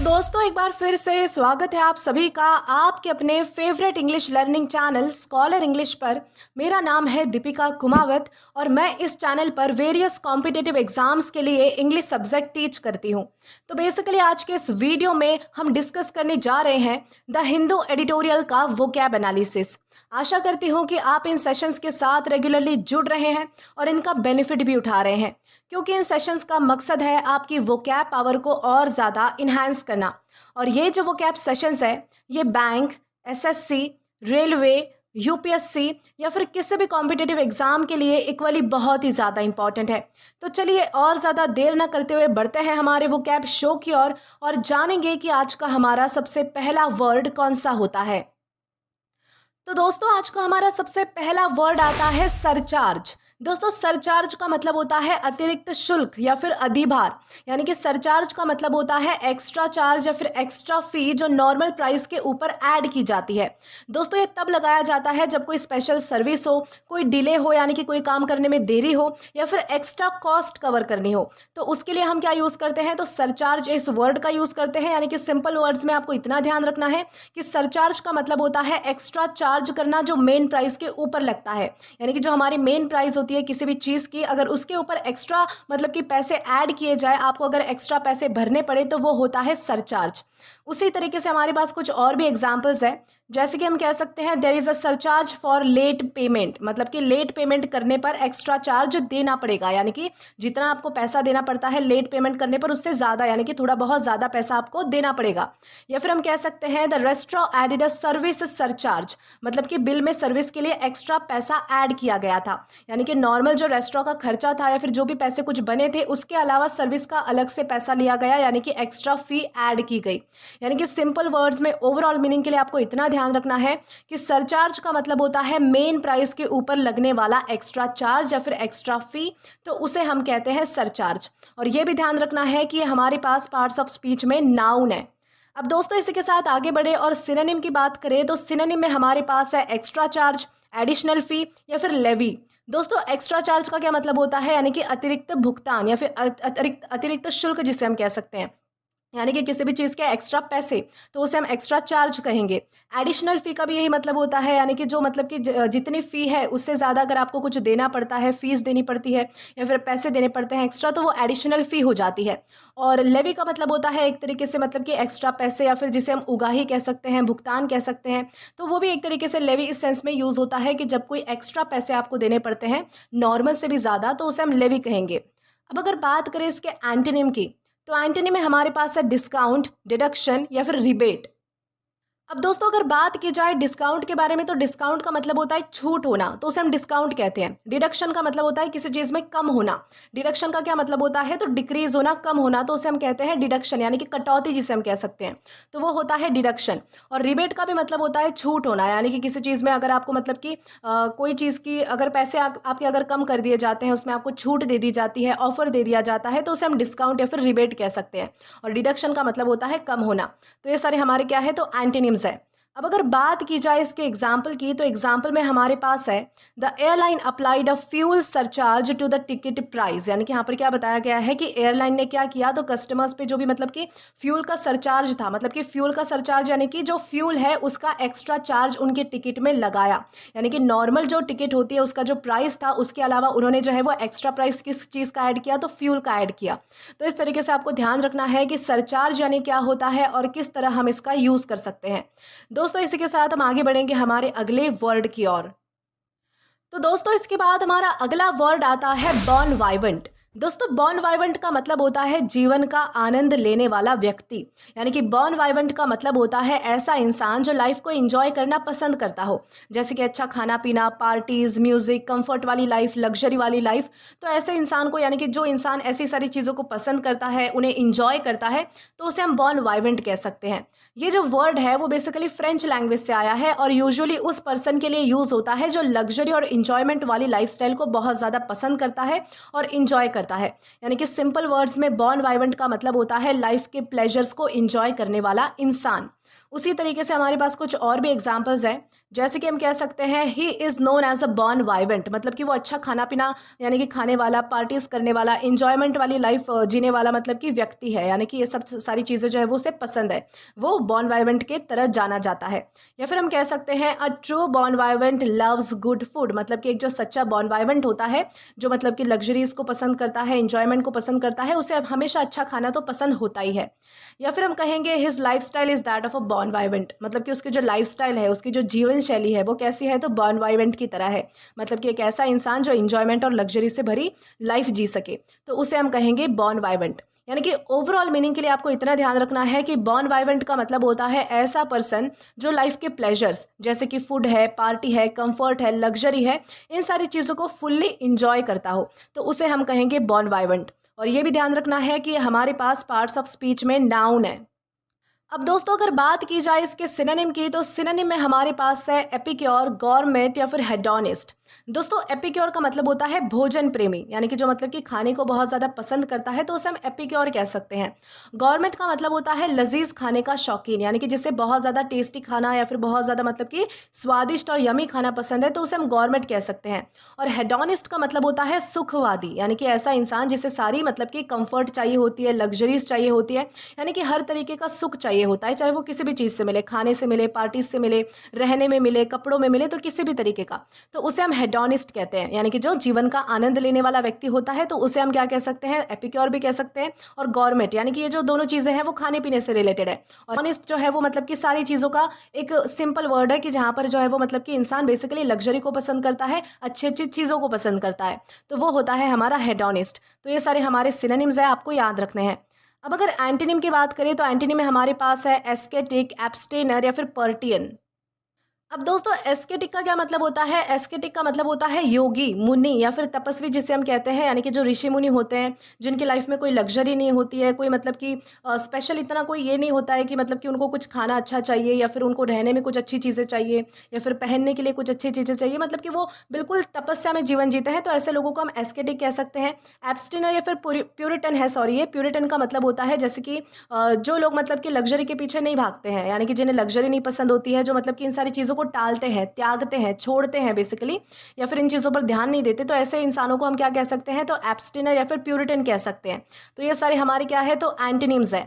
दोस्तों एक बार फिर से स्वागत है आप सभी का आपके अपने favourite English learning channel scholar English पर। मेरा नाम है दीपिका कुमावत और मैं इस चैनल पर वेरियस कॉम्पिटिटिव एग्जाम्स के लिए इंग्लिश सब्जेक्ट टीच करती हूं। तो बेसिकली आज के इस वीडियो में हम डिस्कस करने जा रहे हैं द हिंदू एडिटोरियल का वोकैब एनालिसिस। आशा करती हूँ कि आप इन सेशंस के साथ रेगुलरली जुड़ रहे हैं और इनका बेनिफिट भी उठा रहे हैं, क्योंकि इन सेशंस का मकसद है आपकी वोकैब पावर को और ज़्यादा इन्हांस करना। और ये जो वोकैब सेशंस है ये बैंक, एसएससी, रेलवे, यूपीएससी या फिर किसी भी कॉम्पिटिटिव एग्जाम के लिए इक्वली बहुत ही ज़्यादा इंपॉर्टेंट है। तो चलिए और ज़्यादा देर ना करते हुए बढ़ते हैं हमारे वोकैब शो की ओर और जानेंगे कि आज का हमारा सबसे पहला वर्ड कौन सा होता है। तो दोस्तों आज का हमारा सबसे पहला वर्ड आता है सरचार्ज। दोस्तों सरचार्ज का मतलब होता है अतिरिक्त शुल्क या फिर अधिभार, यानी कि सरचार्ज का मतलब होता है एक्स्ट्रा चार्ज या फिर एक्स्ट्रा फी जो नॉर्मल प्राइस के ऊपर ऐड की जाती है। दोस्तों ये तब लगाया जाता है जब कोई स्पेशल सर्विस हो, कोई डिले हो यानी कि कोई काम करने में देरी हो या फिर एक्स्ट्रा कॉस्ट कवर करनी हो, तो उसके लिए हम क्या यूज़ करते हैं, तो सरचार्ज इस वर्ड का यूज़ करते हैं। यानी कि सिंपल वर्ड्स में आपको इतना ध्यान रखना है कि सरचार्ज का मतलब होता है एक्स्ट्रा चार्ज करना जो मेन प्राइस के ऊपर लगता है। यानी कि जो हमारी मेन प्राइस होती है किसी भी चीज़ की, अगर उसके ऊपर एक्स्ट्रा मतलब कि पैसे ऐड किए जाए, आपको अगर एक्स्ट्रा पैसे भरने पड़े तो वो होता है सरचार्ज। उसी तरीके से हमारे पास कुछ और भी एग्जांपल्स है, जैसे कि हम कह सकते हैं there is a surcharge for late payment, मतलब कि लेट पेमेंट करने पर एक्स्ट्रा चार्ज देना पड़ेगा। यानी कि जितना आपको पैसा देना पड़ता है लेट पेमेंट करने पर उससे ज़्यादा, यानी कि थोड़ा बहुत ज़्यादा पैसा आपको देना पड़ेगा। या फिर हम कह सकते हैं the restaurant added a service surcharge, मतलब कि बिल में सर्विस के लिए एक्स्ट्रा पैसा ऐड किया गया था। यानी कि नॉर्मल जो रेस्टोरेंट का खर्चा था या फिर जो भी पैसे कुछ बने थे उसके अलावा सर्विस का अलग से पैसा लिया गया, यानी कि एक्स्ट्रा फी ऐड की गई। यानी कि सिंपल वर्ड्स में ओवरऑल मीनिंग के लिए आपको इतना ध्यान रखना है कि सरचार्ज का मतलब होता है मेन प्राइस के ऊपर लगने वाला एक्स्ट्रा चार्ज या फिर एक्स्ट्रा फी, तो उसे हम कहते हैं सरचार्ज। और ये भी ध्यान रखना है कि हमारे पास पार्ट्स ऑफ स्पीच में नाउन है। अब दोस्तों इसी के साथ आगे बढ़े और सिनोनिम की बात करें तो सिनोनिम में हमारे पास है एक्स्ट्रा चार्ज, एडिशनल फी या फिर लेवी। दोस्तों एक्स्ट्रा चार्ज का क्या मतलब होता है, यानी कि अतिरिक्त भुगतान या फिर अतिरिक्त शुल्क जिसे हम कह सकते हैं, यानी कि किसी भी चीज़ के एक्स्ट्रा पैसे, तो उसे हम एक्स्ट्रा चार्ज कहेंगे। एडिशनल फ़ी का भी यही मतलब होता है, यानी कि जो मतलब कि जितनी फ़ी है उससे ज़्यादा अगर आपको कुछ देना पड़ता है, फ़ीस देनी पड़ती है या फिर पैसे देने पड़ते हैं एक्स्ट्रा, तो वो एडिशनल फ़ी हो जाती है। और लेवी का मतलब होता है एक तरीके से मतलब कि एक्स्ट्रा पैसे या फिर जिसे हम उगाही कह सकते हैं, भुगतान कह सकते हैं, तो वो भी एक तरीके से लेवी इस सेंस में यूज़ होता है कि जब कोई एक्स्ट्रा पैसे आपको देने पड़ते हैं नॉर्मल से भी ज़्यादा, तो उसे हम लेवी कहेंगे। अब अगर बात करें इसके एंटोनिम की, तो एंटोनिम में हमारे पास है डिस्काउंट, डिडक्शन या फिर रिबेट। अब दोस्तों अगर बात की जाए डिस्काउंट के बारे में, तो डिस्काउंट का मतलब होता है छूट होना, तो उसे हम डिस्काउंट कहते हैं। डिडक्शन का मतलब होता है किसी चीज़ में कम होना। डिडक्शन का क्या मतलब होता है, तो डिक्रीज होना, कम होना, तो उसे हम कहते हैं डिडक्शन, यानी कि कटौती जिसे हम कह सकते हैं, तो वो होता है डिडक्शन। और रिबेट का भी मतलब होता है छूट होना, यानी कि किसी चीज़ में अगर आपको मतलब कि कोई चीज़ की अगर पैसे आपके अगर कम कर दिए जाते हैं, उसमें आपको छूट दे दी जाती है, ऑफर दे दिया जाता है, तो उसे हम डिस्काउंट या फिर रिबेट कह सकते हैं। और डिडक्शन का मतलब होता है कम होना। तो ये सारे हमारे क्या है, तो एंटोनिम्स है। अब अगर बात की जाए इसके एग्जाम्पल की, तो एग्जाम्पल में हमारे पास है the airline applied a fuel surcharge to the ticket price. यानी कि यहाँ पर क्या बताया गया है कि एयरलाइन ने क्या किया, तो कस्टमर्स पे जो भी मतलब कि फ्यूल का सरचार्ज था, मतलब कि फ्यूल का सरचार्ज यानी कि जो फ्यूल है उसका एक्स्ट्रा चार्ज उनके टिकट में लगाया। यानी कि नॉर्मल जो टिकट होती है उसका जो प्राइस था उसके अलावा उन्होंने जो है वो एक्स्ट्रा प्राइस किस चीज़ का ऐड किया, तो फ्यूल का ऐड किया। तो इस तरीके से आपको ध्यान रखना है कि सरचार्ज यानी क्या होता है और किस तरह हम इसका यूज़ कर सकते हैं। दोस्तों इसी के साथ हम आगे बढ़ेंगे हमारे अगले वर्ड की ओर। तो दोस्तों इसके बाद हमारा अगला वर्ड आता है बॉन वाइवेंट। दोस्तों बॉन वाइवेंट का मतलब होता है जीवन का आनंद लेने वाला व्यक्ति। यानी कि बॉन वाइवेंट का मतलब होता है ऐसा इंसान जो लाइफ को एंजॉय करना पसंद करता हो, जैसे कि अच्छा खाना पीना, पार्टीज, म्यूजिक, कंफर्ट वाली लाइफ, लग्जरी वाली लाइफ। तो ऐसे इंसान को, यानी कि जो इंसान ऐसी सारी चीज़ों को पसंद करता है, उन्हें इंजॉय करता है, तो उसे हम बॉन वाइवेंट कह सकते हैं। ये जो वर्ड है वो बेसिकली फ्रेंच लैंग्वेज से आया है और यूजुअली उस पर्सन के लिए यूज़ होता है जो लग्जरी और इंजॉयमेंट वाली लाइफस्टाइल को बहुत ज़्यादा पसंद करता है और इंजॉय करता है। यानी कि सिंपल वर्ड्स में बॉन वाइवेंट का मतलब होता है लाइफ के प्लेजर्स को इंजॉय करने वाला इंसान। उसी तरीके से हमारे पास कुछ और भी एग्जाम्पल्स हैं, जैसे कि हम कह सकते हैं he is known as a bon vivant, मतलब कि वो अच्छा खाना पीना यानी कि खाने वाला, पार्टीज करने वाला, इंजॉयमेंट वाली लाइफ जीने वाला मतलब कि व्यक्ति है, यानी कि ये सब सारी चीज़ें जो है वो उसे पसंद है, वो बॉर्न वाइवेंट के तरह जाना जाता है। या फिर हम कह सकते हैं a true bon vivant loves good food, मतलब कि एक जो सच्चा बॉर्न वाइवेंट होता है, जो मतलब कि लग्जरीज को पसंद करता है, इंजॉयमेंट को पसंद करता है, उसे हमेशा अच्छा खाना तो पसंद होता ही है। या फिर हम कहेंगे his lifestyle is that of a bon vivant, मतलब कि उसकी जो लाइफ स्टाइल है, उसकी जो जीवन शैली है वो कैसी है, तो बॉर्न वाइवेंट की तरह है, मतलब कि एक ऐसा इंसान जो इंजॉयमेंट और लग्जरी से भरी लाइफ जी सके, तो उसे हम कहेंगे बॉर्न वाइवेंट। यानी कि ओवरऑल मीनिंग के लिए आपको इतना ध्यान रखना है कि बॉर्न वाइवेंट का मतलब होता है ऐसा पर्सन जो लाइफ के प्लेजर्स जैसे कि फूड है, पार्टी है, कंफर्ट है, लग्जरी है, इन सारी चीज़ों को फुल्ली इंजॉय करता हो, तो उसे हम कहेंगे बॉर्न वाइवेंट। और ये भी ध्यान रखना है कि हमारे पास पार्ट्स ऑफ स्पीच में नाउन है। अब दोस्तों अगर बात की जाए इसके सिनोनिम की, तो सिनोनिम में हमारे पास है एपिक्योर, गॉरमेट या फिर हेडोनिस्ट। दोस्तों एपिक्योर का मतलब होता है भोजन प्रेमी, यानी कि जो मतलब कि खाने को बहुत ज़्यादा पसंद करता है, तो उसे हम एपिक्योर कह सकते हैं। गॉरमेट का मतलब होता है लजीज खाने का शौकीन, यानी कि जिसे बहुत ज़्यादा टेस्टी खाना या फिर बहुत ज़्यादा मतलब कि स्वादिष्ट और यमी खाना पसंद है, तो उसे हम गॉरमेट कह सकते हैं। और हेडोनिस्ट का मतलब होता है सुखवादी, यानी कि ऐसा इंसान जिसे सारी मतलब कि कंफर्ट चाहिए होती है, लग्जरीज चाहिए होती है, यानी कि हर तरीके का सुख चाहिए होता है, चाहे वो किसी भी चीज़ से मिले, खाने से मिले, पार्टी से मिले, रहने में मिले, कपड़ों में मिले, तो किसी भी तरीके का, तो उसे हम हेडोनिस्ट कहते हैं। यानी कि जो जीवन का आनंद लेने वाला व्यक्ति होता है, तो उसे हम क्या कह सकते हैं, एपिक्योर भी कह सकते हैं। और गॉरमेट यानी कि ये जो दोनों चीज़ें हैं वो खाने पीने से रिलेटेड है। और ऑनेस्ट जो है वो मतलब कि सारी चीज़ों का एक सिंपल वर्ड है कि जहाँ पर जो है वो मतलब कि इंसान बेसिकली लग्जरी को पसंद करता है, अच्छी अच्छी चीज़ों को पसंद करता है, तो वो होता है हमारा हेडोनिस्ट। तो ये सारे हमारे सिनोनिम्स है, आपको याद रखने हैं। अब अगर एंटोनिम की बात करें, तो एंटोनिम में हमारे पास है एस्केटिक, एब्स्टेनर या फिर पर्टियन। अब दोस्तों एस्केटिक का क्या मतलब होता है, एस्केटिक का मतलब होता है योगी, मुनि या फिर तपस्वी जिसे हम कहते हैं, यानी कि जो ऋषि मुनि होते हैं, जिनकी लाइफ में कोई लग्जरी नहीं होती है, कोई मतलब कि स्पेशल इतना कोई ये नहीं होता है कि मतलब कि उनको कुछ खाना अच्छा चाहिए या फिर उनको रहने में कुछ अच्छी चीज़ें चाहिए या फिर पहनने के लिए कुछ अच्छी चीज़ें चाहिए, मतलब कि वो बिल्कुल तपस्या में जीवन जीते हैं, तो ऐसे लोगों को हम एस्केटिक कह सकते हैं। एब्स्टिनर या फिर प्यूरिटन है, सॉरी, ये प्यूरिटन का मतलब होता है जैसे कि जो लोग मतलब कि लग्जरी के पीछे नहीं भागते हैं, यानी कि जिन्हें लग्जरी नहीं पसंद होती है, जो मतलब कि इन सारी चीज़ों को टालते हैं, त्यागते हैं, छोड़ते हैं बेसिकली, या फिर इन चीज़ों पर ध्यान नहीं देते, तो ऐसे इंसानों को हम क्या कह सकते हैं, तो एब्स्टिनर या फिर प्यूरिटन कह सकते हैं। तो ये सारे हमारे क्या है, तो एंटोनिम्स है।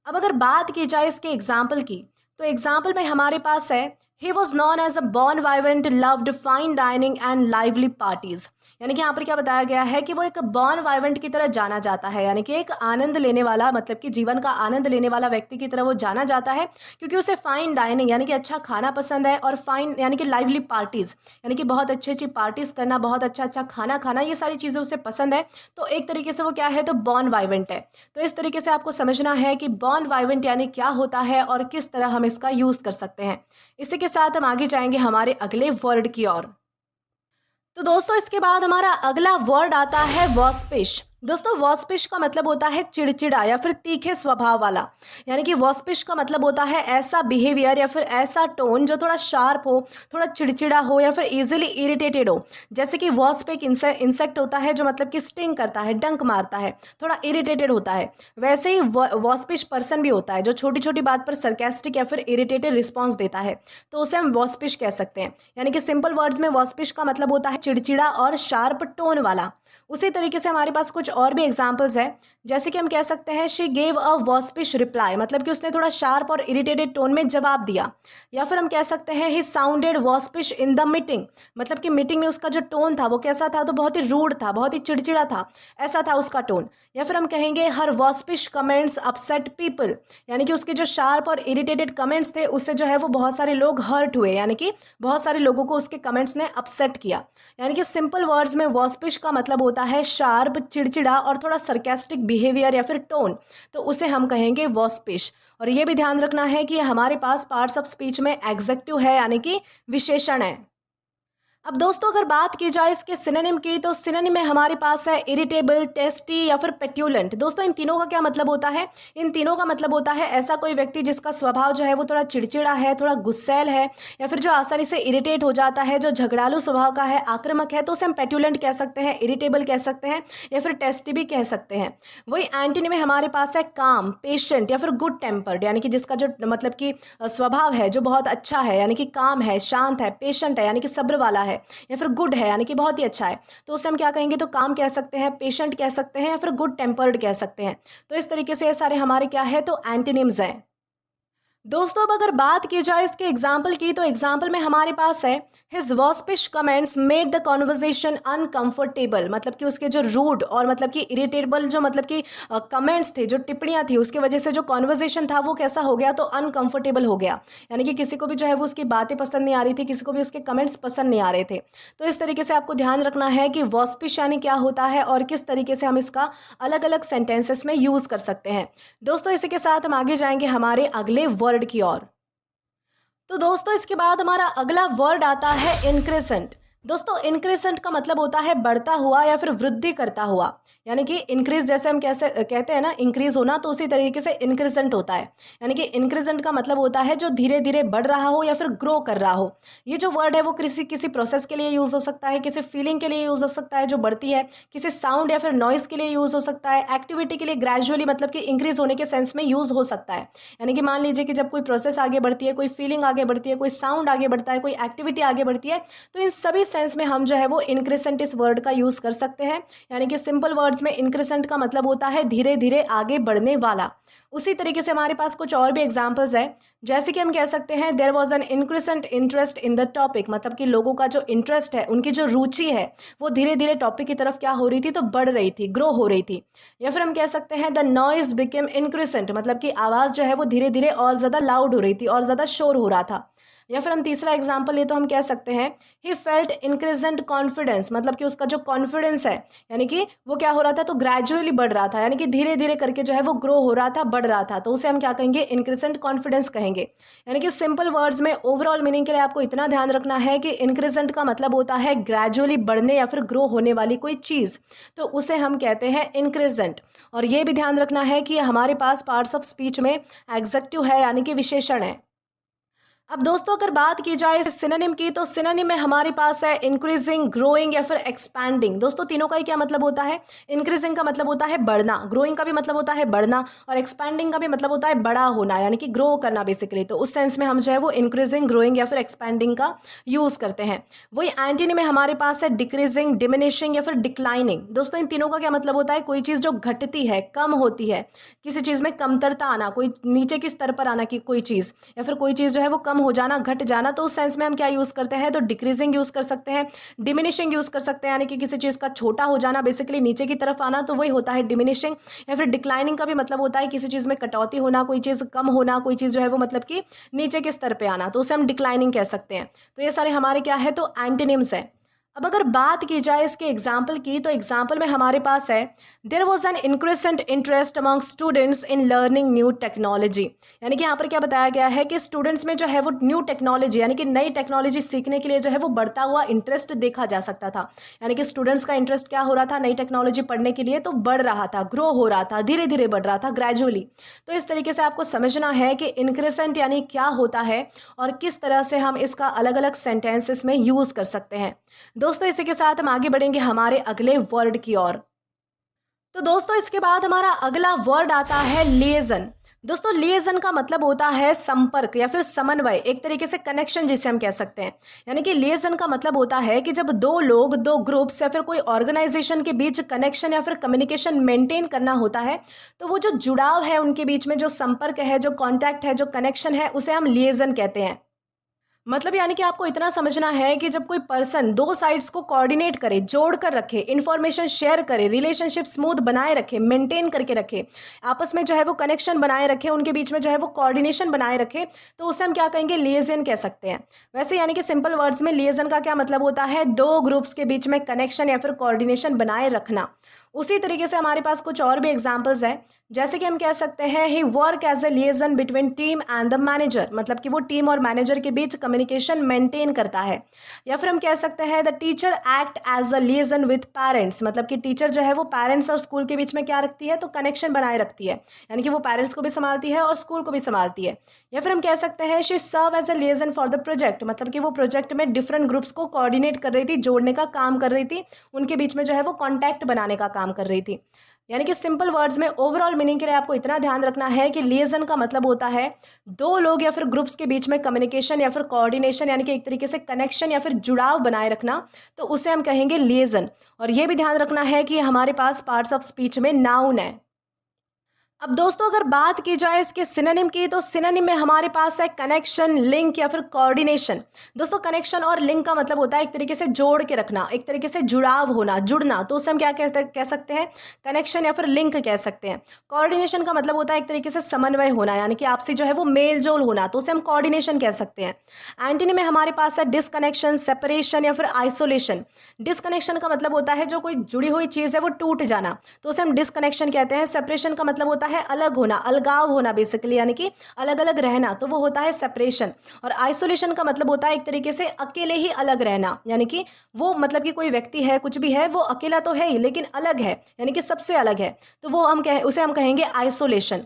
अब अगर बात की जाए इसके एग्जाम्पल की, तो एग्जाम्पल में हमारे पास है he was known as a bon vivant, loved fine dining and lively parties. यानी कि यहाँ पर क्या बताया गया है कि वो एक बॉर्न वाइवेंट की तरह जाना जाता है, यानी कि एक आनंद लेने वाला, मतलब कि जीवन का आनंद लेने वाला व्यक्ति की तरह वो जाना जाता है, क्योंकि उसे फाइन डाइनिंग यानी कि अच्छा खाना पसंद है, और फाइन यानी कि लाइवली पार्टीज यानी कि बहुत अच्छी अच्छी पार्टीज करना, बहुत अच्छा अच्छा खाना खाना, ये सारी चीज़ें उसे पसंद है। तो एक तरीके से वो क्या है, तो बॉर्न वाइवेंट है। तो इस तरीके से आपको समझना है कि बॉर्न वाइवेंट यानी क्या होता है और किस तरह हम इसका यूज़ कर सकते हैं। इसी के साथ हम आगे जाएंगे हमारे अगले वर्ड की ओर। तो दोस्तों इसके बाद हमारा अगला वर्ड आता है वॉस्पिश। दोस्तों वॉस्पिश का मतलब होता है चिड़चिड़ा या फिर तीखे स्वभाव वाला, यानी कि वॉस्पिश का मतलब होता है ऐसा बिहेवियर या फिर ऐसा टोन जो थोड़ा शार्प हो, थोड़ा चिड़चिड़ा हो या फिर इजीली इरिटेटेड हो। जैसे कि वॉस्प एक इंसेक्ट होता है जो मतलब कि स्टिंग करता है, डंक मारता है, थोड़ा इरिटेटेड होता है, वैसे ही वॉस्पिश पर्सन भी होता है जो छोटी छोटी बात पर सरकास्टिक या फिर इरिटेटेड रिस्पॉन्स देता है, तो उसे हम वॉस्पिश कह सकते हैं। यानी कि सिंपल वर्ड्स में वॉस्पिश का मतलब होता है चिड़चिड़ा और शार्प टोन वाला। उसी तरीके से हमारे पास कुछ और भी एग्जाम्पल्स हैं, जैसे कि हम कह सकते हैं शी गेव अ वॉस्पिश रिप्लाई, मतलब कि उसने थोड़ा शार्प और इरिटेटेड टोन में जवाब दिया। या फिर हम कह सकते हैं ही साउंडेड वॉस्पिश इन द मीटिंग, मतलब कि मीटिंग में उसका जो टोन था वो कैसा था, तो बहुत ही रूड था, बहुत ही चिड़चिड़ा था, ऐसा था उसका टोन। या फिर हम कहेंगे हर वॉस्पिश कमेंट्स अपसेट पीपल, यानी कि उसके जो शार्प और इरिटेटेड कमेंट्स थे उससे जो है वो बहुत सारे लोग हर्ट हुए, यानी कि बहुत सारे लोगों को उसके कमेंट्स ने अपसेट किया। यानी कि सिंपल वर्ड्स में वॉस्पिश का मतलब होता है शार्प, चिड़चिड़ा और थोड़ा सरकास्टिक बिहेवियर या फिर टोन, तो उसे हम कहेंगे वॉस्पिश। और ये भी ध्यान रखना है कि हमारे पास पार्ट्स ऑफ स्पीच में एग्जेक्टिव है, यानी कि विशेषण है। अब दोस्तों अगर बात की जाए इसके सिनोनिम की, तो सिनोनिम में हमारे पास है इरिटेबल, टेस्टी या फिर पेट्यूलेंट। दोस्तों इन तीनों का क्या मतलब होता है? इन तीनों का मतलब होता है ऐसा कोई व्यक्ति जिसका स्वभाव जो है वो थोड़ा चिड़चिड़ा है, थोड़ा गुस्सैल है, या फिर जो आसानी से इरिटेट हो जाता है, जो झगड़ालू स्वभाव का है, आक्रामक है, तो उसे हम पेट्यूलेंट कह सकते हैं, इरिटेबल कह सकते हैं, या फिर टेस्टी भी कह सकते हैं। वही एंटोनिम में हमारे पास है काम, पेशेंट या फिर गुड टेम्पर्ड, यानी कि जिसका जो मतलब कि स्वभाव है जो बहुत अच्छा है, यानी कि काम है, शांत है, पेशेंट है यानी कि सब्र वाला है, या फिर गुड है यानी कि बहुत ही अच्छा है, तो उसे हम क्या कहेंगे? तो काम कह सकते हैं, पेशेंट कह सकते हैं, या फिर गुड टेम्पर्ड कह सकते हैं। तो इस तरीके से ये सारे हमारे क्या है? तो एंटोनिम्स हैं। दोस्तों अब अगर बात की जाए इसके एग्जाम्पल की, तो एग्जाम्पल में हमारे पास है his waspish comments made the conversation uncomfortable, मतलब कि उसके जो रूड और मतलब कि इरिटेबल जो मतलब कि कमेंट्स थे, जो टिप्पणियां थी, उसकी वजह से जो कॉन्वर्जेशन था वो कैसा हो गया? तो अनकंफर्टेबल हो गया, यानी कि किसी को भी जो है वो उसकी बातें पसंद नहीं आ रही थी, किसी को भी उसके कमेंट्स पसंद नहीं आ रहे थे। तो इस तरीके से आपको ध्यान रखना है कि वॉस्पिश यानी क्या होता है और किस तरीके से हम इसका अलग अलग सेंटेंसेस में यूज़ कर सकते हैं। दोस्तों इसी के साथ हम आगे जाएंगे हमारे अगले वर्ड की ओर। तो दोस्तों इसके बाद हमारा अगला वर्ड आता है इंक्रीसेंट। दोस्तों इंक्रीसेंट का मतलब होता है बढ़ता हुआ या फिर वृद्धि करता हुआ, यानी कि इंक्रीज जैसे हम कैसे कहते हैं ना, इंक्रीज होना, तो उसी तरीके से इंक्रीसेंट होता है। यानी कि इंक्रीसेंट का मतलब होता है जो धीरे धीरे बढ़ रहा हो या फिर ग्रो कर रहा हो। ये जो वर्ड है वो किसी किसी प्रोसेस के लिए यूज़ हो सकता है, किसी फीलिंग के लिए यूज़ हो सकता है जो बढ़ती है, किसी साउंड या फिर नॉइस के लिए यूज़ हो सकता है, एक्टिविटी के लिए ग्रेजुअली मतलब कि इंक्रीज होने के सेंस में यूज़ हो सकता है। यानी कि मान लीजिए कि जब कोई प्रोसेस आगे बढ़ती है, कोई फीलिंग आगे बढ़ती है, कोई साउंड आगे बढ़ता है, कोई एक्टिविटी आगे बढ़ती है, तो इन सभी सेंस में हम जो है वो इंक्रीसेंट इस वर्ड का यूज़ कर सकते हैं। यानी कि सिंपल वर्ड्स में इंक्रीसेंट का मतलब होता है धीरे धीरे आगे बढ़ने वाला। उसी तरीके से हमारे पास कुछ और भी एग्जाम्पल्स है, जैसे कि हम कह सकते हैं there was an increscent interest in the topic, मतलब कि लोगों का जो इंटरेस्ट है, उनकी जो रुचि है, वो धीरे धीरे टॉपिक की तरफ क्या हो रही थी? तो बढ़ रही थी, ग्रो हो रही थी। या फिर हम कह सकते हैं द नॉइज बिकेम इंक्रीसेंट, मतलब कि आवाज़ जो है वो धीरे धीरे और ज़्यादा लाउड हो रही थी और ज़्यादा शोर हो रहा था। या फिर हम तीसरा एग्जाम्पल ये तो हम कह सकते हैं ही फेल्ट इंक्रीजेंट कॉन्फिडेंस, मतलब कि उसका जो कॉन्फिडेंस है, यानी कि वो क्या हो रहा था? तो ग्रेजुअली बढ़ रहा था, यानी कि धीरे धीरे करके जो है वो ग्रो हो रहा था, बढ़ रहा था, तो उसे हम क्या कहेंगे? इंक्रीजेंट कॉन्फिडेंस कहेंगे। यानी कि सिंपल वर्ड्स में ओवरऑल मीनिंग के लिए आपको इतना ध्यान रखना है कि इंक्रीजेंट का मतलब होता है ग्रेजुअली बढ़ने या फिर ग्रो होने वाली कोई चीज़, तो उसे हम कहते हैं इंक्रीजेंट। और ये भी ध्यान रखना है कि हमारे पास पार्ट्स ऑफ स्पीच में एग्जेक्टिव है, यानी कि विशेषण है। अब दोस्तों अगर बात की जाए सिनोनिम की, तो सिनोनिम में हमारे पास है इंक्रीजिंग, ग्रोइंग या फिर एक्सपैंडिंग। दोस्तों तीनों का ही क्या मतलब होता है? इंक्रीजिंग का मतलब होता है बढ़ना, ग्रोइंग का भी मतलब होता है बढ़ना, और एक्सपैंडिंग का भी मतलब होता है बड़ा होना, यानी कि ग्रो करना बेसिकली। तो उस सेंस में हम जो है वो इंक्रीजिंग, ग्रोइंग या फिर एक्सपैंडिंग का यूज़ करते हैं। वही एंटीनी में हमारे पास है डिक्रीजिंग, डिमिनिशिंग या फिर डिक्लाइनिंग। दोस्तों इन तीनों का क्या मतलब होता है? कोई चीज़ जो घटती है, कम होती है, किसी चीज़ में कमतरता आना, कोई नीचे की स्तर पर आना की कोई चीज़, या फिर कोई चीज़ जो है वो कम हो जाना, घट जाना, तो उस सेंस में हम क्या यूज़ करते हैं? तो डिक्रीजिंग यूज़ कर सकते हैं, डिमिनिशिंग यूज़ कर सकते हैं, यानी कि किसी चीज़ का छोटा हो जाना, बेसिकली नीचे की तरफ आना, तो वही होता है डिमिनिशिंग। या फिर डिक्लाइनिंग का भी मतलब होता है किसी चीज़ में कटौती होना, कोई चीज़ कम होना, कोई चीज़ जो है वो मतलब कि नीचे के स्तर पर आना, तो उसे हम डिक्लाइनिंग कह सकते हैं। तो ये सारे हमारे क्या है? तो एंटोनिम्स है। अब अगर बात की जाए इसके एग्जाम्पल की, तो एग्जाम्पल में हमारे पास है there was an increscent interest among students in learning new technology. यानी कि यहाँ पर क्या बताया गया है कि स्टूडेंट्स में जो है वो न्यू टेक्नोलॉजी, यानी कि नई टेक्नोलॉजी सीखने के लिए जो है वो बढ़ता हुआ इंटरेस्ट देखा जा सकता था। यानी कि स्टूडेंट्स का इंटरेस्ट क्या हो रहा था? नई टेक्नोलॉजी पढ़ने के लिए तो बढ़ रहा था, ग्रो हो रहा था, धीरे धीरे बढ़ रहा था, ग्रेजुअली। तो इस तरीके से आपको समझना है कि इंक्रीसेंट यानी क्या होता है और किस तरह से हम इसका अलग अलग सेंटेंसेस में यूज़ कर सकते हैं। दोस्तों इसी के साथ हम आगे बढ़ेंगे हमारे अगले वर्ड की ओर। तो दोस्तों इसके बाद हमारा अगला वर्ड आता है लिएजन। दोस्तों लिएजन का मतलब होता है संपर्क या फिर समन्वय, एक तरीके से कनेक्शन जिसे हम कह सकते हैं। यानी कि लिएजन का मतलब होता है कि जब दो लोग, दो ग्रुप्स या फिर कोई ऑर्गेनाइजेशन के बीच कनेक्शन या फिर कम्युनिकेशन मेंटेन करना होता है, तो वो जो जुड़ाव है उनके बीच में, जो संपर्क है, जो कॉन्टैक्ट है, जो कनेक्शन है, उसे हम लिएजन कहते हैं। मतलब यानी कि आपको इतना समझना है कि जब कोई पर्सन दो साइड्स को कोऑर्डिनेट करे, जोड़ कर रखे, इन्फॉर्मेशन शेयर करे, रिलेशनशिप स्मूथ बनाए रखे, मेंटेन करके रखे, आपस में जो है वो कनेक्शन बनाए रखे, उनके बीच में जो है वो कोऑर्डिनेशन बनाए रखे, तो उसे हम क्या कहेंगे? लिएजन कह सकते हैं। वैसे यानी कि सिंपल वर्ड्स में लिएजन का क्या मतलब होता है? दो ग्रुप्स के बीच में कनेक्शन या फिर कोऑर्डिनेशन बनाए रखना। उसी तरीके से हमारे पास कुछ और भी एग्जाम्पल्स हैं, जैसे कि हम कह सकते हैं he work as a liaison between team and the manager, मतलब कि वो टीम और मैनेजर के बीच कम्युनिकेशन मेंटेन करता है। या फिर हम कह सकते हैं the teacher act as a liaison with parents, मतलब कि टीचर जो है वो पेरेंट्स और स्कूल के बीच में क्या रखती है, तो कनेक्शन बनाए रखती है, यानी कि वो पेरेंट्स को भी संभालती है और स्कूल को भी संभालती है। या फिर हम कह सकते हैं she serve as a liaison for the project, मतलब कि वो प्रोजेक्ट में डिफरेंट ग्रुप्स को कोऑर्डिनेट कर रही थी, जोड़ने का काम कर रही थी, उनके बीच में जो है वो कॉन्टैक्ट बनाने का काम कर रही थी। यानी कि सिंपल वर्ड्स में ओवरऑल मीनिंग के लिए आपको इतना ध्यान रखना है कि लिएजन का मतलब होता है दो लोग या फिर ग्रुप्स के बीच में कम्युनिकेशन या फिर कोऑर्डिनेशन, यानी कि एक तरीके से कनेक्शन या फिर जुड़ाव बनाए रखना, तो उसे हम कहेंगे लिएजन। और ये भी ध्यान रखना है कि हमारे पास पार्ट्स ऑफ स्पीच में नाउन है। अब दोस्तों अगर बात की जाए इसके सिनोनिम की, तो सिनोनिम में हमारे पास है कनेक्शन, लिंक या फिर कोऑर्डिनेशन। दोस्तों कनेक्शन और लिंक का मतलब होता है एक तरीके से जोड़ के रखना, एक तरीके से जुड़ाव होना, जुड़ना, तो उसे हम क्या कह सकते हैं, कनेक्शन या फिर लिंक कह सकते हैं। कोऑर्डिनेशन का मतलब होता है एक तरीके से समन्वय होना, यानी कि आपसी जो है वो मेल जोल होना, तो उसे हम कोऑर्डिनेशन कह सकते हैं। एंटोनी में हमारे पास है डिसकनेक्शन, सेपरेशन या फिर आइसोलेशन। डिसकनेक्शन का मतलब होता है जो कोई जुड़ी हुई चीज़ है वो टूट जाना, तो उसे हम डिसकनेक्शन कहते हैं। सेपरेशन का मतलब होता है अलग होना, अलगाव होना बेसिकली, यानी कि अलग अलग रहना, तो वो होता है सेपरेशन। और आइसोलेशन का मतलब होता है एक तरीके से अकेले ही अलग रहना, यानी कि वो मतलब कि कोई व्यक्ति है, कुछ भी है, वो अकेला तो है ही लेकिन अलग है, यानी कि सबसे अलग है, तो वो उसे हम कहेंगे आइसोलेशन।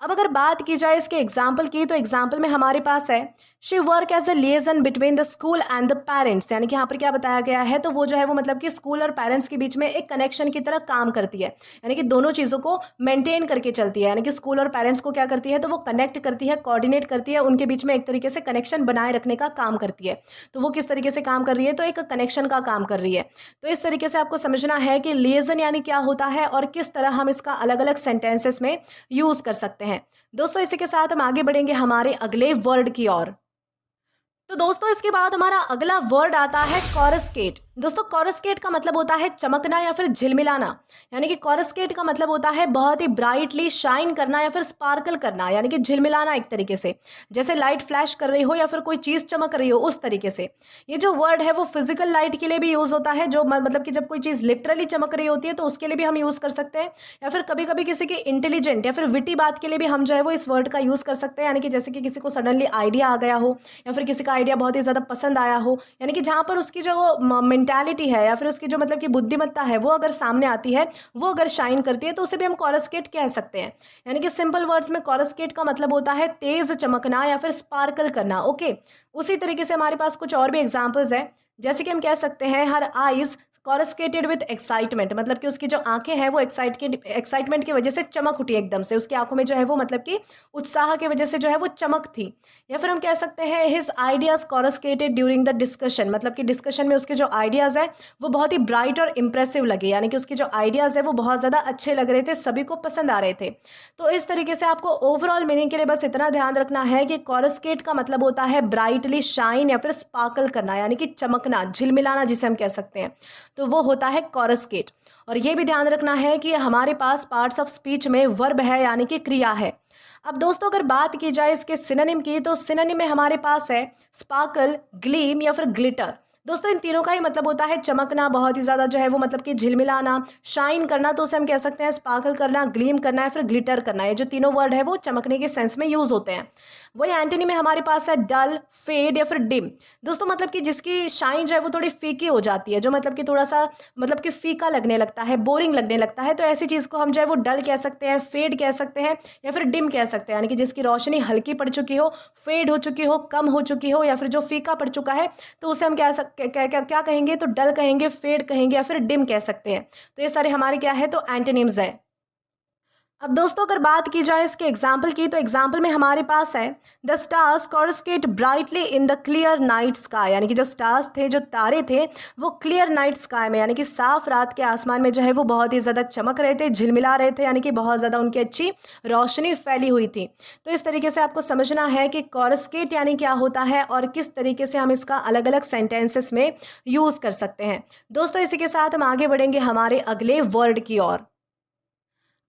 अब अगर बात की जाए इसके एग्जाम्पल की, तो एग्जाम्पल में हमारे पास है she work as a liaison between the school and the parents, यानी कि यहाँ पर क्या बताया गया है, तो वो जो है वो मतलब कि स्कूल और पेरेंट्स के बीच में एक कनेक्शन की तरह काम करती है, यानी कि दोनों चीज़ों को मेंटेन करके चलती है, यानी कि स्कूल और पेरेंट्स को क्या करती है, तो वो कनेक्ट करती है, कोऑर्डिनेट करती है, उनके बीच में एक तरीके से कनेक्शन बनाए रखने का काम करती है। तो वो किस तरीके से काम कर रही है, तो एक कनेक्शन का काम कर रही है। तो इस तरीके से आपको समझना है कि लिएजन यानी क्या होता है और किस तरह हम इसका अलग अलग सेंटेंसेस में यूज़ कर सकते हैं। दोस्तों इसी के साथ हम आगे बढ़ेंगे हमारे अगले वर्ड की ओर। तो दोस्तों इसके बाद हमारा अगला वर्ड आता है कॉरस्केट। दोस्तों कॉरस्केट का मतलब होता है चमकना या फिर झिलमिलाना, यानी कि कॉरस्केट का मतलब होता है बहुत ही ब्राइटली शाइन करना या फिर स्पार्कल करना, यानी कि झिलमिलाना, एक तरीके से जैसे लाइट फ्लैश कर रही हो या फिर कोई चीज़ चमक रही हो उस तरीके से। ये जो वर्ड है वो फिजिकल लाइट के लिए भी यूज़ होता है, जो मतलब कि जब कोई चीज़ लिटरली चमक रही होती है तो उसके लिए भी हम यूज़ कर सकते हैं, या फिर कभी कभी किसी की इंटेलिजेंट या फिर विटी बात के लिए भी हम जो है वो इस वर्ड का यूज़ कर सकते हैं, यानी कि जैसे कि किसी को सडनली आइडिया आ गया हो या फिर किसी का आइडिया बहुत ही ज़्यादा पसंद आया हो, यानी कि जहाँ पर उसकी जो मेंटालिटी है या फिर उसकी जो मतलब कि बुद्धिमत्ता है वो अगर सामने आती है, वो अगर शाइन करती है, तो उसे भी हम कॉरस्केट कह सकते हैं। यानी कि सिंपल वर्ड्स में कॉरस्केट का मतलब होता है तेज चमकना या फिर स्पार्कल करना। ओके, उसी तरीके से हमारे पास कुछ और भी एग्जांपल्स हैं, जैसे कि हम कह सकते हैं हर आइज कॉरस्केटेड विथ एक्साइटमेंट, मतलब कि उसकी जो आंखें हैं वो एक्साइटमेंट की वजह से चमक उठी, एकदम से उसकी आंखों में जो है वो मतलब कि उत्साह की वजह से जो है वो चमक थी। या फिर हम कह सकते हैं his ideas coruscated during the discussion, मतलब कि डिस्कशन में उसके जो आइडियाज़ हैं वो बहुत ही ब्राइट और इंप्रेसिव लगे, यानी कि उसके जो आइडियाज़ है वो बहुत ज़्यादा अच्छे लग रहे थे, सभी को पसंद आ रहे थे। तो इस तरीके से आपको ओवरऑल मीनिंग के लिए बस इतना ध्यान रखना है कि कॉरस्केट का मतलब होता है ब्राइटली शाइन या फिर स्पार्कल करना, यानी कि चमकना, झिलमिलाना जिसे हम कह सकते हैं, तो वो होता है कॉरस्केट। और ये भी ध्यान रखना है कि हमारे पास पार्ट्स ऑफ स्पीच में वर्ब है, यानी कि क्रिया है। अब दोस्तों अगर बात की जाए इसके सिनोनिम की, तो सिनोनिम में हमारे पास है स्पार्कल, ग्लीम या फिर ग्लिटर। दोस्तों इन तीनों का ही मतलब होता है चमकना, बहुत ही ज़्यादा जो है वो मतलब कि झिलमिलाना, शाइन करना, तो उसे हम कह सकते हैं स्पार्कल करना, ग्लीम करना या फिर ग्लिटर करना। ये जो तीनों वर्ड है वो चमकने के सेंस में यूज़ होते हैं। वही एंटोनी में हमारे पास है डल, फेड या फिर डिम। दोस्तों मतलब कि जिसकी शाइन जो है वो थोड़ी फीकी हो जाती है, जो मतलब कि थोड़ा सा मतलब कि फीका लगने लगता है, बोरिंग लगने लगता है, तो ऐसी चीज़ को हम जो है वो डल कह सकते हैं, फेड कह सकते हैं या फिर डिम कह सकते हैं, यानी कि जिसकी रोशनी हल्की पड़ चुकी हो, फेड हो चुकी हो, कम हो चुकी हो, या फिर जो फीका पड़ चुका है, तो उसे हम क्या कहेंगे, तो डल कहेंगे, फेड कहेंगे या फिर डिम कह सकते हैं। तो ये सारे हमारे क्या है, तो एंटोनिम्स है। अब दोस्तों अगर बात की जाए इसके एग्जाम्पल की, तो एग्जाम्पल में हमारे पास है the stars coruscate brightly in the clear night sky, यानी कि जो स्टार्स थे, जो तारे थे, वो क्लियर नाइट स्काई में, यानी कि साफ रात के आसमान में जो है वो बहुत ही ज़्यादा चमक रहे थे, झिलमिला रहे थे, यानी कि बहुत ज़्यादा उनकी अच्छी रोशनी फैली हुई थी। तो इस तरीके से आपको समझना है कि कॉरस्केट यानी क्या होता है और किस तरीके से हम इसका अलग अलग सेंटेंसेस में यूज़ कर सकते हैं। दोस्तों इसी के साथ हम आगे बढ़ेंगे हमारे अगले वर्ड की ओर।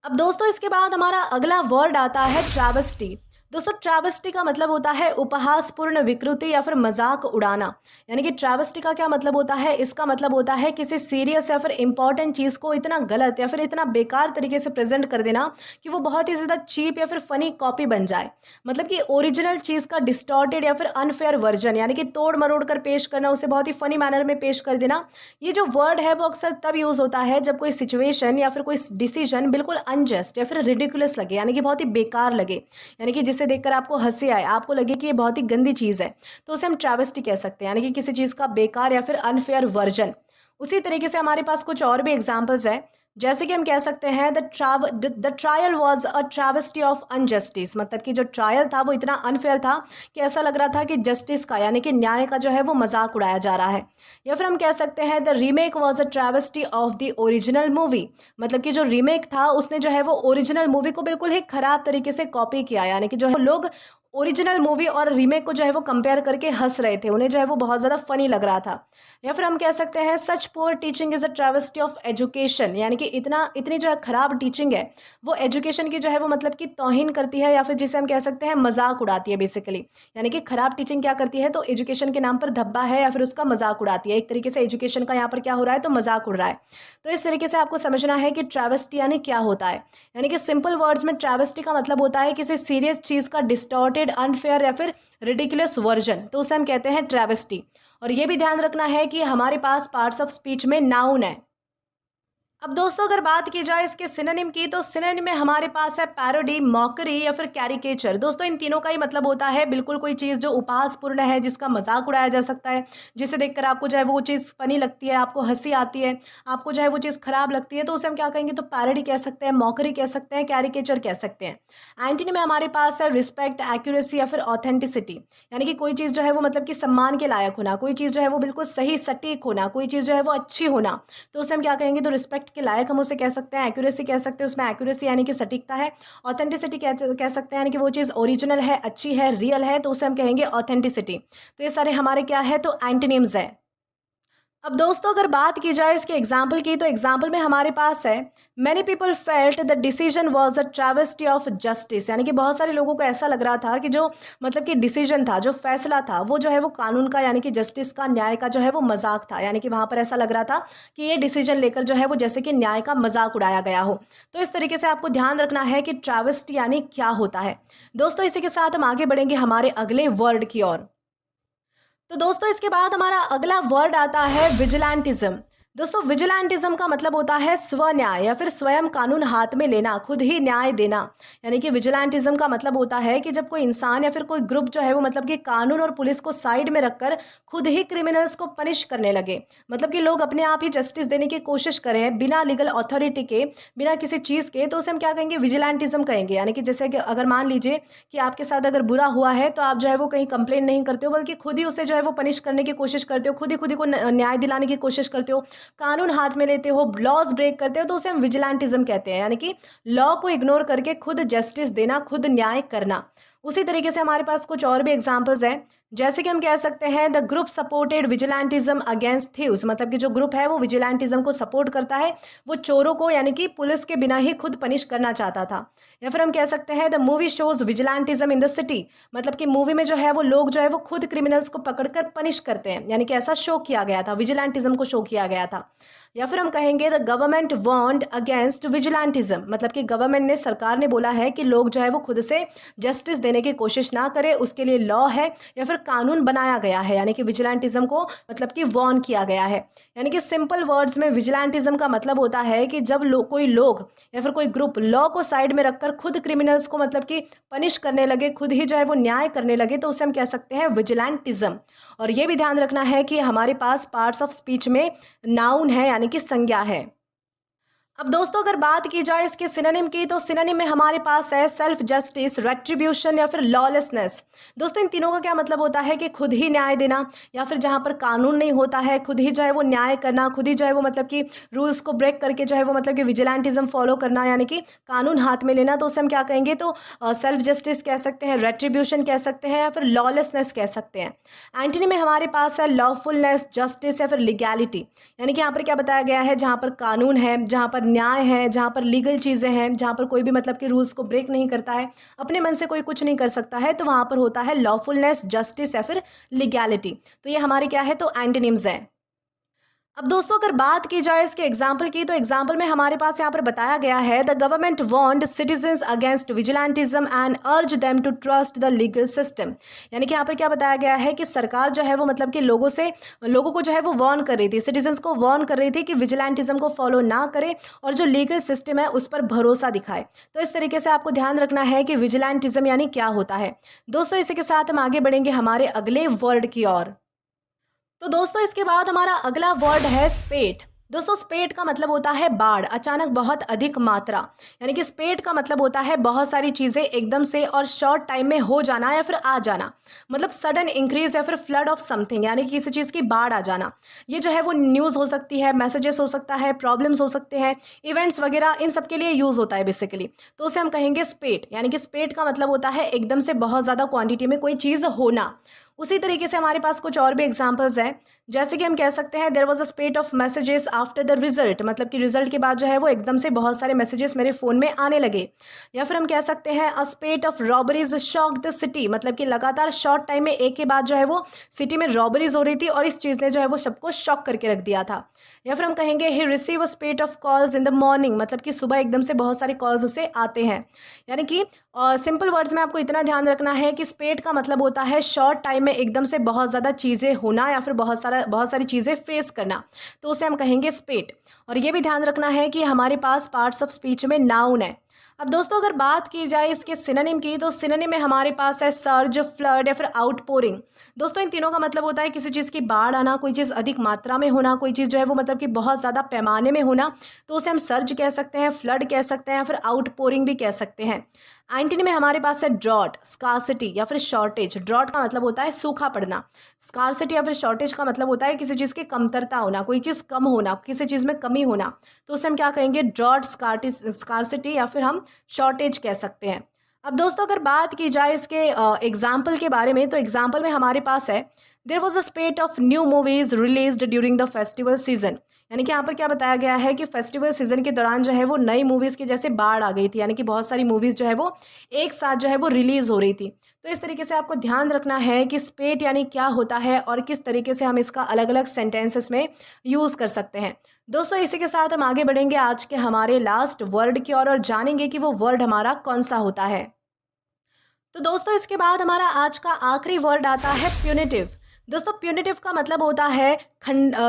अब दोस्तों इसके बाद हमारा अगला वर्ड आता है ट्रैवेस्टी। दोस्तों ट्रैवेस्टी का मतलब होता है उपहासपूर्ण विकृति या फिर मजाक उड़ाना। यानी कि ट्रैवेस्टी का क्या मतलब होता है, इसका मतलब होता है किसी सीरियस या फिर इंपॉर्टेंट चीज़ को इतना गलत या फिर इतना बेकार तरीके से प्रेजेंट कर देना कि वो बहुत ही ज़्यादा चीप या फिर फनी कॉपी बन जाए। मतलब कि ओरिजिनल चीज़ का डिस्टॉर्टेड या फिर अनफेयर वर्जन, यानी कि तोड़ मरोड़ कर पेश करना, उसे बहुत ही फनी मैनर में पेश कर देना। ये जो वर्ड है वो अक्सर तब यूज़ होता है जब कोई सिचुएशन या फिर कोई डिसीजन बिल्कुल अनजस्ट या फिर रिडिकुलस लगे, यानी कि बहुत ही बेकार लगे, यानी कि जिसे देखकर आपको हंसी आए, आपको लगे कि ये बहुत ही गंदी चीज़ है, तो उसे हम ट्रैवेस्टी कह सकते हैं, यानी कि किसी चीज़ का बेकार या फिर अनफेयर वर्जन। उसी तरीके से हमारे पास कुछ और भी एग्जाम्पल्स है, जैसे कि हम कह सकते हैं the trial was a travesty of injustice. मतलब कि जो ट्रायल था वो इतना अनफेयर था कि ऐसा लग रहा था कि जस्टिस का, यानी कि न्याय का जो है वो मजाक उड़ाया जा रहा है। या फिर हम कह सकते हैं the remake was a travesty of the original movie. मतलब कि जो रीमेक था उसने जो है वो ओरिजिनल मूवी को बिल्कुल ही खराब तरीके से कॉपी किया, यानी कि जो है लोग ओरिजिनल मूवी और रीमेक को जो है वो कंपेयर करके हंस रहे थे, उन्हें जो है वो बहुत ज़्यादा फनी लग रहा था। या फिर हम कह सकते हैं such poor teaching is a travesty of education. यानी कि इतनी जो है खराब टीचिंग है वो एजुकेशन की जो है वो मतलब कि तौहीन करती है, या फिर जिसे हम कह सकते हैं मजाक उड़ाती है बेसिकली। यानी कि खराब टीचिंग क्या करती है, तो एजुकेशन के नाम पर धब्बा है या फिर उसका मजाक उड़ाती है। एक तरीके से एजुकेशन का यहाँ पर क्या हो रहा है, तो मजाक उड़ रहा है। तो इस तरीके से आपको समझना है कि ट्रैवेस्टी यानी क्या होता है। यानी कि सिंपल वर्ड्स में ट्रैवेस्टी का मतलब होता है किसी सीरियस चीज़ का डिस्टॉर्टेड, अनफेयर या फिर रिडिकुलस वर्जन, तो उसे हम कहते हैं ट्रैवेस्टी। और ये भी ध्यान रखना है कि हमारे पास पार्ट्स ऑफ स्पीच में नाउन है। अब दोस्तों अगर बात की जाए इसके सिनोनिम की, तो सिनोनिम में हमारे पास है पैरोडी, मॉकरी या फिर कैरिकेचर। दोस्तों इन तीनों का ही मतलब होता है बिल्कुल कोई चीज़ जो उपहासपूर्ण है, जिसका मजाक उड़ाया जा सकता है, जिसे देखकर आपको जो है वो चीज़ फनी लगती है, आपको हंसी आती है, आपको जो है वो चीज़ खराब लगती है, तो उसे हम क्या कहेंगे, तो पैरोडी कह सकते हैं, मॉकरी कह सकते हैं, कैरिकेचर कह सकते हैं। एंटनी में हमारे पास है रिस्पेक्ट, एक्यूरेसी या फिर ऑथेंटिसिटी। यानी कि कोई चीज़ जो है वो मतलब कि सम्मान के लायक होना, कोई चीज़ जो है वो बिल्कुल सही सटीक होना, कोई चीज़ जो है वो अच्छी होना, तो उसे हम क्या कहेंगे, तो रिस्पेक्ट के लायक हम उसे कह सकते हैं। एक्यूरेसी कह सकते हैं, उसमें एक्यूरेसी यानी कि सटीकता है। ऑथेंटिसिटी कह सकते हैं, यानी कि वो चीज़ ओरिजिनल है, अच्छी है, रियल है, तो उसे हम कहेंगे ऑथेंटिसिटी। तो ये सारे हमारे क्या है, तो एंटोनिम्स है। अब दोस्तों अगर बात की जाए इसके एग्जाम्पल की, तो एग्जाम्पल में हमारे पास है many people felt the decision was a travesty of justice. यानी कि बहुत सारे लोगों को ऐसा लग रहा था कि जो मतलब कि डिसीजन था, जो फैसला था, वो जो है वो कानून का, यानी कि जस्टिस का, न्याय का जो है वो मजाक था। यानी कि वहाँ पर ऐसा लग रहा था कि ये डिसीजन लेकर जो है वो जैसे कि न्याय का मजाक उड़ाया गया हो। तो इस तरीके से आपको ध्यान रखना है कि ट्रैवेस्टी यानी क्या होता है। दोस्तों इसी के साथ हम आगे बढ़ेंगे हमारे अगले वर्ड की ओर। तो दोस्तों इसके बाद हमारा अगला वर्ड आता है विजिलेंटिज्म। दोस्तों विजिलेंटिज्म का मतलब होता है स्व न्याय या फिर स्वयं कानून हाथ में लेना, खुद ही न्याय देना। यानी कि विजिलेंटिज्म का मतलब होता है कि जब कोई इंसान या फिर कोई ग्रुप जो है वो मतलब कि कानून और पुलिस को साइड में रखकर खुद ही क्रिमिनल्स को पनिश करने लगे। मतलब कि लोग अपने आप ही जस्टिस देने की कोशिश करें बिना लीगल अथॉरिटी के, बिना किसी चीज़ के, तो उसे हम क्या कहेंगे, विजिलेंटिज्म कहेंगे। यानी कि जैसे कि अगर मान लीजिए कि आपके साथ अगर बुरा हुआ है, तो आप जो है वो कहीं कंप्लेन नहीं करते हो, बल्कि खुद ही उसे जो है वो पनिश करने की कोशिश करते हो, खुद ही को न्याय दिलाने की कोशिश करते हो, कानून हाथ में लेते हो, लॉज ब्रेक करते हो, तो उसे हम विजिलेंटिज्म कहते हैं। यानी कि लॉ को इग्नोर करके खुद जस्टिस देना, खुद न्याय करना। उसी तरीके से हमारे पास कुछ और भी एग्जांपल्स हैं, जैसे कि हम कह सकते हैं the group supported vigilantism against thieves. मतलब कि जो ग्रुप है वो विजिलेंटिज्म को सपोर्ट करता है, वो चोरों को यानी कि पुलिस के बिना ही खुद पनिश करना चाहता था। या फिर हम कह सकते हैं the movie shows vigilantism in the city. मतलब कि मूवी में जो है वो लोग जो है वो खुद क्रिमिनल्स को पकड़कर पनिश करते हैं, यानी कि ऐसा शो किया गया था, विजिलेंटिज्म को शो किया गया था। या फिर हम कहेंगे the government warned against vigilantism. मतलब कि गवर्नमेंट ने, सरकार ने बोला है कि लोग जो है वो खुद से जस्टिस देने की कोशिश ना करें, उसके लिए लॉ है या फिर कानून बनाया गया है, यानी कि विजिलेंटिज्म को मतलब कि वार्न किया गया है। यानी कि सिंपल वर्ड्स में विजिलेंटिज्म का मतलब होता है कि जब कोई लोग या फिर कोई ग्रुप लॉ को साइड में रखकर खुद क्रिमिनल्स को मतलब कि पनिश करने लगे, खुद ही जो है वो न्याय करने लगे, तो उसे हम कह सकते हैं विजिलेंटिज्म। और ये भी ध्यान रखना है कि हमारे पास पार्ट्स ऑफ स्पीच में नाउन है, यानी कि संज्ञा है। अब दोस्तों अगर बात की जाए इसके सिनोनिम की, तो सिनोनिम में हमारे पास है सेल्फ जस्टिस, रेट्रीब्यूशन या फिर लॉलेसनेस। दोस्तों इन तीनों का क्या मतलब होता है कि खुद ही न्याय देना, या फिर जहां पर कानून नहीं होता है खुद ही जो है वो न्याय करना, खुद ही जो है वो मतलब कि रूल्स को ब्रेक करके जो है वो मतलब कि विजिलेंटिज्म फॉलो करना, यानी कि कानून हाथ में लेना। तो उसे हम क्या कहेंगे, तो सेल्फ जस्टिस कह सकते हैं, रेट्रीब्यूशन कह सकते हैं, या फिर लॉलेसनेस कह सकते हैं। एंटनी में हमारे पास है लॉफुलनेस, जस्टिस या फिर लीगैलिटी। यानी कि यहाँ पर क्या बताया गया है, जहाँ पर कानून है, जहाँ पर न्याय है, जहाँ पर लीगल चीज़ें हैं, जहाँ पर कोई भी मतलब कि रूल्स को ब्रेक नहीं करता है, अपने मन से कोई कुछ नहीं कर सकता है, तो वहाँ पर होता है लॉफुलनेस, जस्टिस या फिर लीगैलिटी। तो ये हमारे क्या है, तो एंटोनिम्स हैं। अब दोस्तों अगर बात की जाए इसके एग्जाम्पल की, तो एग्जाम्पल में हमारे पास यहाँ पर बताया गया है, the government warned citizens against vigilantism and urge them to trust the legal system. यानी कि यहाँ पर क्या बताया गया है कि सरकार जो है वो मतलब कि लोगों को जो है वो वार्न कर रही थी, सिटीजन्स को वार्न कर रही थी कि विजिलेंटिज्म को फॉलो ना करे और जो लीगल सिस्टम है उस पर भरोसा दिखाए। तो इस तरीके से आपको ध्यान रखना है कि विजिलेंटिज्म यानी क्या होता है। दोस्तों इसी के साथ हम आगे बढ़ेंगे हमारे अगले वर्ड की ओर। तो दोस्तों इसके बाद हमारा अगला वर्ड है स्पेट। दोस्तों स्पेट का मतलब होता है बाढ़, अचानक बहुत अधिक मात्रा। यानी कि स्पेट का मतलब होता है बहुत सारी चीज़ें एकदम से और शॉर्ट टाइम में हो जाना या फिर आ जाना, मतलब सडन इंक्रीज या फिर फ्लड ऑफ समथिंग, यानी कि किसी चीज़ की बाढ़ आ जाना। ये जो है वो न्यूज़ हो सकती है, मैसेजेस हो सकता है, प्रॉब्लम्स हो सकते हैं, इवेंट्स वगैरह, इन सब के लिए यूज़ होता है बेसिकली। तो उसे हम कहेंगे स्पेट। यानी कि स्पेट का मतलब होता है एकदम से बहुत ज़्यादा क्वांटिटी में कोई चीज़ होना। उसी तरीके से हमारे पास कुछ और भी एग्जांपल्स हैं, जैसे कि हम कह सकते हैं there was a spate of messages after the result, मतलब कि रिजल्ट के बाद जो है वो एकदम से बहुत सारे मैसेजेस मेरे फ़ोन में आने लगे। या फिर हम कह सकते हैं a spate of robberies shock the city, मतलब कि लगातार शॉर्ट टाइम में एक के बाद जो है वो सिटी में रॉबरीज हो रही थी और इस चीज़ ने जो है वो सबको शॉक करके रख दिया था। या फिर हम कहेंगे he receive a spate of calls in the morning, मतलब कि सुबह एकदम से बहुत सारे कॉल्स उसे आते हैं। यानी कि सिंपल वर्ड्स में आपको इतना ध्यान रखना है कि स्पेट का मतलब होता है शॉर्ट टाइम में एकदम से बहुत ज़्यादा चीज़ें होना या फिर बहुत सारी चीज़ें फेस करना, तो उसे हम कहेंगे स्पेट। और ये भी ध्यान रखना है कि हमारे पास पार्ट्स ऑफ स्पीच में नाउन है। अब दोस्तों अगर बात की जाए इसके सिनोनिम की, तो सिनोनिम में हमारे पास है सर्ज, फ्लड या फिर आउटपोरिंग। दोस्तों इन तीनों का मतलब होता है किसी चीज़ की बाढ़ आना, कोई चीज़ अधिक मात्रा में होना, कोई चीज़ जो है वो मतलब कि बहुत ज़्यादा पैमाने में होना, तो उसे हम सर्ज कह सकते हैं, फ्लड कह सकते हैं या फिर आउटपोरिंग भी कह सकते हैं। एंटोनिम में हमारे पास है ड्रॉट, स्कार्सिटी या फिर शॉर्टेज। ड्रॉट का मतलब होता है सूखा पड़ना, स्कार्सिटी या फिर शॉर्टेज का मतलब होता है किसी चीज़ की कमतरता होना, कोई चीज़ कम होना, किसी चीज़ में कमी होना, तो उसे हम क्या कहेंगे, ड्रॉट, स्कार्सिटी या फिर हम शॉर्टेज कह सकते हैं। अब दोस्तों अगर बात की जाए इसके एग्जाम्पल के बारे में, तो एग्जाम्पल में हमारे पास है there was a spate of new movies released during the festival season. यानी कि यहाँ पर क्या बताया गया है कि फेस्टिवल सीजन के दौरान जो है वो नई मूवीज़ की जैसे बाढ़ आ गई थी, यानी कि बहुत सारी मूवीज़ जो है वो एक साथ जो है वो रिलीज़ हो रही थी। तो इस तरीके से आपको ध्यान रखना है कि स्पेट यानी क्या होता है और किस तरीके से हम इसका अलग अलग सेंटेंसेस में यूज़ कर सकते हैं। दोस्तों इसी के साथ हम आगे बढ़ेंगे आज के हमारे लास्ट वर्ड की ओर और जानेंगे कि वो वर्ड हमारा कौन सा होता है। तो दोस्तों इसके बाद हमारा आज का आखिरी वर्ड आता है प्यूनिटिव। दोस्तों प्यूनिटिव का मतलब होता है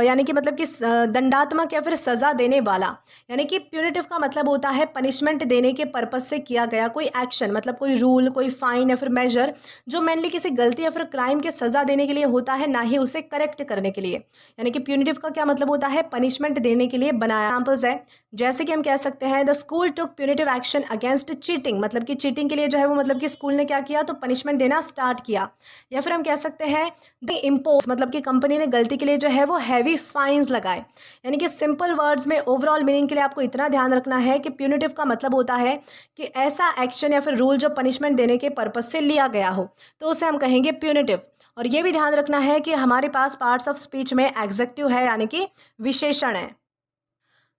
यानी कि मतलब कि दंडात्मक या फिर सज़ा देने वाला। यानी कि प्यूनिटिव का मतलब होता है पनिशमेंट देने के पर्पस से किया गया कोई एक्शन, मतलब कोई रूल, कोई फाइन या फिर मेजर जो मेनली किसी गलती या फिर क्राइम के सज़ा देने के लिए होता है, ना ही उसे करेक्ट करने के लिए। यानी कि प्यूनिटिव का क्या मतलब होता है, पनिशमेंट देने के लिए बनाया। एग्जाम्पल्स है जैसे कि हम कह सकते हैं the school took punitive action against cheating, मतलब कि चीटिंग के लिए जो है वो मतलब कि स्कूल ने क्या किया, तो पनिशमेंट देना स्टार्ट किया। या फिर हम कह सकते हैं द इम्पोज, मतलब कि कंपनी ने गलती के लिए जो है वो हैवी फाइन्स लगाए। यानी कि सिंपल वर्ड्स में ओवरऑल मीनिंग के लिए आपको इतना ध्यान रखना है कि प्यूनिटिव का मतलब होता है कि ऐसा एक्शन या फिर रूल जो पनिशमेंट देने के पर्पज से लिया गया हो, तो उसे हम कहेंगे प्यूनिटिव। और ये भी ध्यान रखना है कि हमारे पास पार्ट्स ऑफ स्पीच में एग्जेक्टिव है, यानी कि विशेषण है।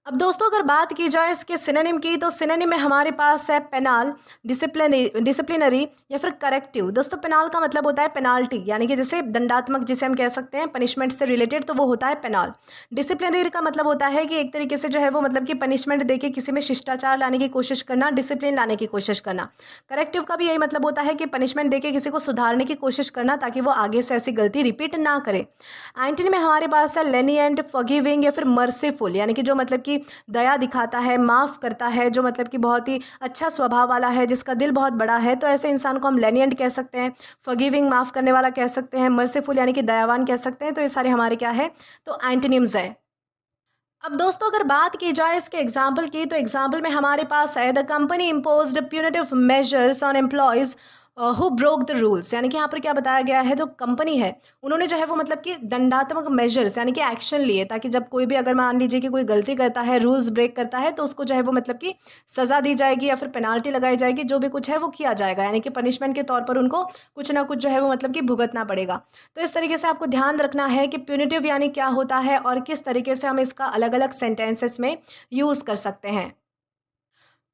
अब दोस्तों अगर बात की जाए इसके सिनोनिम की, तो सिनोनिम में हमारे पास है पेनाल, डिसिप्लिनरी या फिर करेक्टिव। दोस्तों पेनाल का मतलब होता है पेनाल्टी, यानी कि जैसे दंडात्मक जिसे हम कह सकते हैं पनिशमेंट से रिलेटेड, तो वो होता है पेनाल। डिसिप्लिनरी का मतलब होता है कि एक तरीके से जो है वो मतलब कि पनिशमेंट देके किसी में शिष्टाचार लाने की कोशिश करना, डिसिप्लिन लाने की कोशिश करना। करेक्टिव का भी यही मतलब होता है कि पनिशमेंट देके किसी को सुधारने की कोशिश करना ताकि वो आगे से ऐसी गलती रिपीट ना करे। एंटोनिम में हमारे पास है लेनिएंट, फॉरगिविंग या फिर मर्सीफुल, यानी कि जो मतलब कि दया दिखाता है, माफ़ करता है, जो मतलब कि बहुत ही अच्छा स्वभाव वाला है, जिसका दिल बहुत बड़ा है, तो ऐसे इंसान को हम लेनिएंट कह सकते हैं। फॉरगिविंग माफ़ करने वाला कह सकते हैं, मर्सीफुल यानी कि दयावान कह सकते हैं। तो ये सारे हमारे क्या है, तो एंटोनिम्स है। अब दोस्तों अगर बात की जाए इसके एग्जाम्पल की, तो एग्जाम्पल में हमारे पास है the company imposed punitive measures on employees who broke the rules, यानी कि यहाँ पर क्या बताया गया है, जो कंपनी है उन्होंने जो है वो मतलब कि दंडात्मक मेजर्स यानी कि एक्शन लिए, ताकि जब कोई भी अगर मान लीजिए कि कोई गलती करता है, रूल्स ब्रेक करता है, तो उसको जो है वो मतलब कि सज़ा दी जाएगी या फिर पेनाल्टी लगाई जाएगी, जो भी कुछ है वो किया जाएगा, यानी कि पनिशमेंट के तौर पर उनको कुछ ना कुछ जो है वो मतलब कि भुगतना पड़ेगा। तो इस तरीके से आपको ध्यान रखना है कि प्यूनिटिव यानी क्या होता है और किस तरीके से हम इसका अलग अलग सेंटेंसेस में यूज़ कर सकते हैं।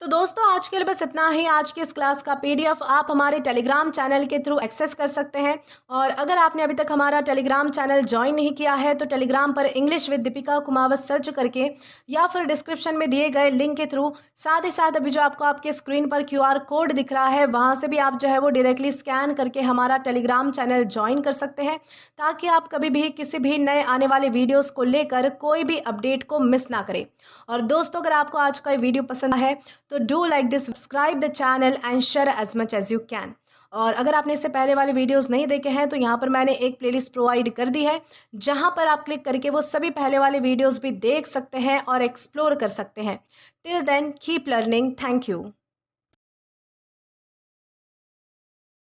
तो दोस्तों आज के लिए बस इतना ही। आज की इस क्लास का पीडीएफ आप हमारे टेलीग्राम चैनल के थ्रू एक्सेस कर सकते हैं। और अगर आपने अभी तक हमारा टेलीग्राम चैनल ज्वाइन नहीं किया है तो टेलीग्राम पर English with Deepika Kumawat search करके या फिर डिस्क्रिप्शन में दिए गए लिंक के थ्रू, साथ ही साथ अभी जो आपको आपके स्क्रीन पर क्यूआर कोड दिख रहा है वहाँ से भी आप जो है वो डायरेक्टली स्कैन करके हमारा टेलीग्राम चैनल ज्वाइन कर सकते हैं, ताकि आप कभी भी किसी भी नए आने वाले वीडियोज़ को लेकर कोई भी अपडेट को मिस ना करें। और दोस्तों अगर आपको आज का ये वीडियो पसंद है तो do like this, subscribe the channel and share as much as you can. और अगर आपने इससे पहले वाले वीडियोस नहीं देखे हैं तो यहाँ पर मैंने एक प्लेलिस्ट प्रोवाइड कर दी है, जहाँ पर आप क्लिक करके वो सभी पहले वाले वीडियोस भी देख सकते हैं और एक्सप्लोर कर सकते हैं। Till then keep learning. Thank you.